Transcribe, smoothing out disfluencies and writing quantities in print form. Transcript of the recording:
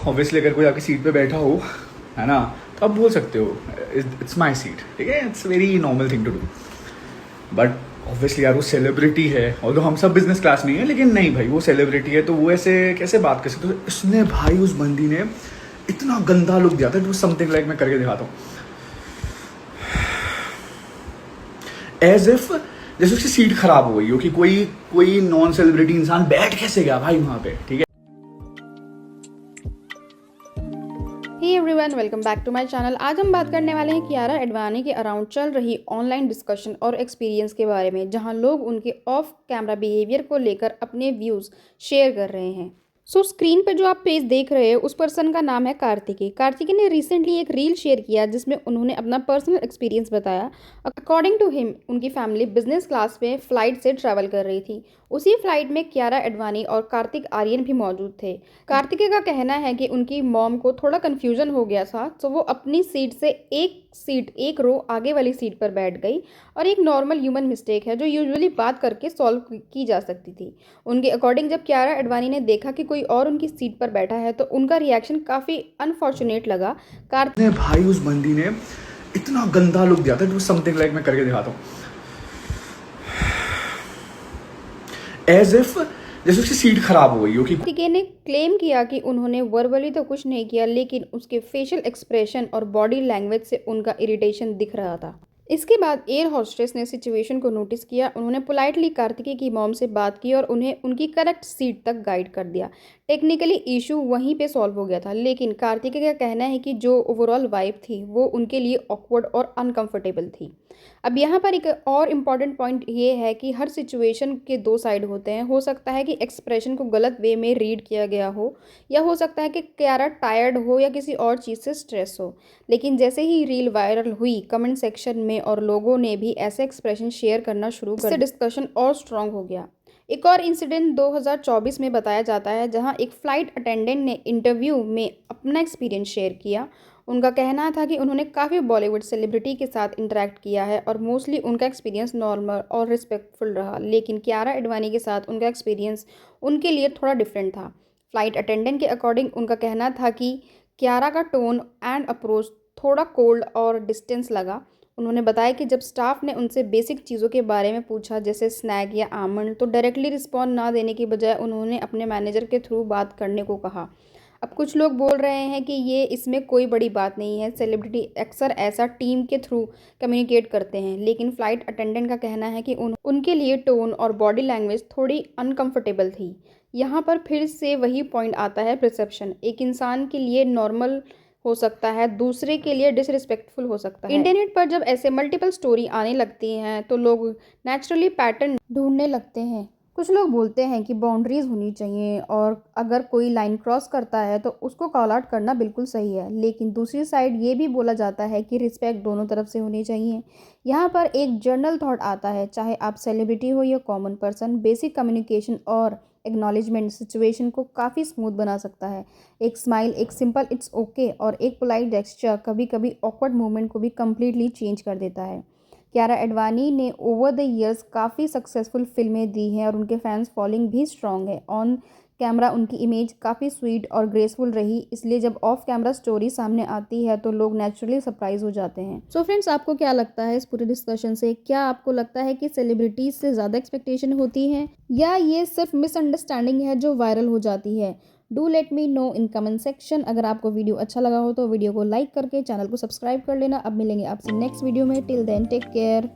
Obviously अगर कोई आपकी सीट पे बैठा हो, है ना, तो आप बोल सकते हो इट्स माई सीट, ठीक है, it's very normal thing to do. But obviously यार वो सेलिब्रिटी है, और हम सब बिजनेस क्लास नहीं है, लेकिन नहीं भाई वो सेलिब्रिटी है, तो वो ऐसे कैसे बात कर सकते हो। इसने भाई उस बंदी ने इतना गंदा लुक दिया था, इट वाज समथिंग लाइक, मैं करके दिखाता हूँ, एज इफ जैसे उसकी सीट खराब हो गई हो कि कोई नॉन सेलिब्रिटी इंसान बैठ कैसे गया भाई वहां पे, ठीक है। Hey everyone, welcome back to my channel. आज हम बात करने वाले हैं कियारा एडवाणी के अराउंड चल रही ऑनलाइन डिस्कशन और एक्सपीरियंस के बारे में, जहां लोग उनके ऑफ कैमरा बिहेवियर को लेकर अपने व्यूज़ शेयर कर रहे हैं। स्क्रीन पर जो आप पेज देख रहे हैं उस पर्सन का नाम है कार्तिकी। कार्तिकी ने रिसेंटली एक रील शेयर किया जिसमें उन्होंने अपना पर्सनल एक्सपीरियंस बताया। अकॉर्डिंग टू हिम, उनकी फैमिली बिजनेस क्लास में फ़्लाइट से ट्रैवल कर रही थी। उसी फ्लाइट में कियारा एडवाणी और कार्तिक आर्यन भी मौजूद थे। कार्तिकी का कहना है कि उनकी मॉम को थोड़ा कन्फ्यूजन हो गया था, तो वो अपनी सीट से एक रो आगे वाली सीट पर बैठ गई, और एक नॉर्मल ह्यूमन मिस्टेक है जो यूजुअली बात करके सॉल्व की जा सकती थी। उनके अकॉर्डिंग जब कियारा एडवाणी ने देखा कि कोई और उनकी सीट पर बैठा है तो उनका रिएक्शन काफ़ी अनफॉर्चुनेट लगा। ने भाई उस बंदी ने इतना गंदा लुक दिया था, इट वाज समथिंग लाइक, मैं करके दिखाता हूँ, एज इफ जैसे उसकी सीट खराब हो गई हो कि कार्तिकेय ने क्लेम किया कि उन्होंने वर्बली तो कुछ नहीं किया, लेकिन उसके फेशियल एक्सप्रेशन और बॉडी लैंग्वेज से उनका इरिटेशन दिख रहा था। इसके बाद एयर होस्टेस ने सिचुएशन को नोटिस किया। उन्होंने पोलाइटली कार्तिकेय की मॉम से बात की और उन्हें उनकी करेक्ट सीट तक गाइड कर दिया। टेक्निकली इशू वहीं पे सॉल्व हो गया था, लेकिन कार्तिकेय का कहना है कि जो ओवरऑल वाइब थी वो उनके लिए ऑकवर्ड और अनकंफर्टेबल थी। अब यहाँ पर एक और इम्पॉर्टेंट पॉइंट ये है कि हर सिचुएशन के दो साइड होते हैं। हो सकता है कि एक्सप्रेशन को गलत वे में रीड किया गया हो, या हो सकता है कि कियारा टायर्ड हो या किसी और चीज़ से स्ट्रेस हो। लेकिन जैसे ही रील वायरल हुई, कमेंट सेक्शन में और लोगों ने भी ऐसे एक्सप्रेशन शेयर करना शुरू कर, इससे डिस्कशन और स्ट्रांग हो गया। एक और इंसिडेंट 2024 में बताया जाता है, जहां एक फ़्लाइट अटेंडेंट ने इंटरव्यू में अपना एक्सपीरियंस शेयर किया। उनका कहना था कि उन्होंने काफ़ी बॉलीवुड सेलिब्रिटी के साथ इंटरेक्ट किया है और मोस्टली उनका एक्सपीरियंस नॉर्मल और रिस्पेक्टफुल रहा, लेकिन कियारा एडवाणी के साथ उनका एक्सपीरियंस उनके लिए थोड़ा डिफरेंट था। फ़्लाइट अटेंडेंट के अकॉर्डिंग उनका कहना था कि कियारा का टोन एंड अप्रोच थोड़ा कोल्ड और डिस्टेंस लगा। उन्होंने बताया कि जब स्टाफ ने उनसे बेसिक चीज़ों के बारे में पूछा, जैसे स्नैक या आमंड, तो डायरेक्टली रिस्पॉन्ड ना देने की बजाय उन्होंने अपने मैनेजर के थ्रू बात करने को कहा। अब कुछ लोग बोल रहे हैं कि ये इसमें कोई बड़ी बात नहीं है, सेलिब्रिटी अक्सर ऐसा टीम के थ्रू कम्युनिकेट करते हैं, लेकिन फ़्लाइट अटेंडेंट का कहना है कि उनके लिए टोन और बॉडी लैंग्वेज थोड़ी अनकंफर्टेबल थी। यहाँ पर फिर से वही पॉइंट आता है, परसेप्शन। एक इंसान के लिए नॉर्मल हो सकता है, दूसरे के लिए डिसरिस्पेक्टफुल हो सकता है। इंटरनेट पर जब ऐसे मल्टीपल स्टोरी आने लगती हैं तो लोग नेचुरली पैटर्न ढूंढने लगते हैं। कुछ लोग बोलते हैं कि बाउंड्रीज होनी चाहिए और अगर कोई लाइन क्रॉस करता है तो उसको कॉल आउट करना बिल्कुल सही है, लेकिन दूसरी साइड ये भी बोला जाता है कि रिस्पेक्ट दोनों तरफ से होनी चाहिए। यहाँ पर एक जर्नल थॉट आता है, चाहे आप सेलिब्रिटी हो या कॉमन पर्सन, बेसिक कम्युनिकेशन और एक्नॉलेजमेंट सिचुएशन को काफ़ी स्मूथ बना सकता है। एक स्माइल, एक सिंपल इट्स ओके और एक पोलाइट जेस्चर कभी कभी ऑकवर्ड मोमेंट को भी कम्प्लीटली चेंज कर देता है। कियारा एडवाणी ने ओवर द ईयर्स काफ़ी सक्सेसफुल फिल्में दी हैं और उनके फैंस फॉलोइंग भी स्ट्रॉन्ग है। ऑन कैमरा उनकी इमेज काफ़ी स्वीट और ग्रेसफुल रही, इसलिए जब ऑफ कैमरा स्टोरी सामने आती है तो लोग नेचुरली सरप्राइज हो जाते हैं। सो फ्रेंड्स, आपको क्या लगता है इस पूरे डिस्कशन से? क्या आपको लगता है कि सेलिब्रिटीज से ज़्यादा एक्सपेक्टेशन होती है, या ये सिर्फ मिसअंडरस्टैंडिंग है जो वायरल हो जाती है? Do let me know in comment section. अगर आपको वीडियो अच्छा लगा हो तो वीडियो को लाइक करके चैनल को सब्सक्राइब कर लेना। अब मिलेंगे आपसे नेक्स्ट वीडियो में। Till then take care.